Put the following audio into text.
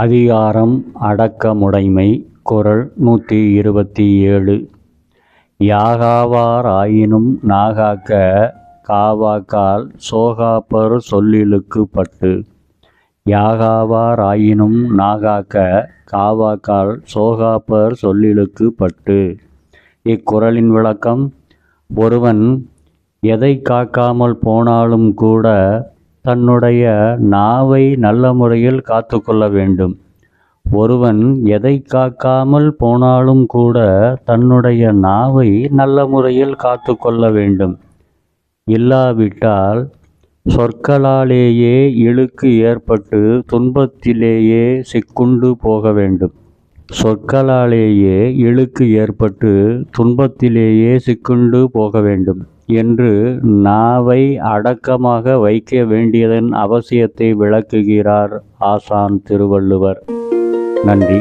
அதிகாரம் அடக்கமுடைமை. குறள் 127. யாகாவார் ஆயினும் நாகாக்க காவாக்கால் சோகாப்பர் சொல்லிலுக்கு பட்டு. யாகாவார் ஆயினும் நாகாக்க காவாக்கால் சோகாப்பர் சொல்லிலுக்கு பட்டு. இக்குறளின் விளக்கம்: ஒருவன் எதை காக்காமல் போனாலும் கூட தன்னுடைய நாவை நல்ல முறையில் காத்து கொள்ள வேண்டும். ஒருவன் எதை காக்காமல் போனாலும் கூட தன்னுடைய நாவை நல்ல முறையில் காத்து கொள்ள வேண்டும். இல்லாவிட்டால் சொற்களாலேயே இழுக்கு ஏற்பட்டு துன்பத்திலேயே சிக்குண்டு போக வேண்டும். சொற்களாலேயே இழுக்கு ஏற்பட்டு துன்பத்திலேயே சிக்குண்டு போக வேண்டும் என்று நாவை அடக்கமாக வைக்க வேண்டியதன் அவசியத்தை விளக்குகிறார் ஆசான் திருவள்ளுவர். நன்றி.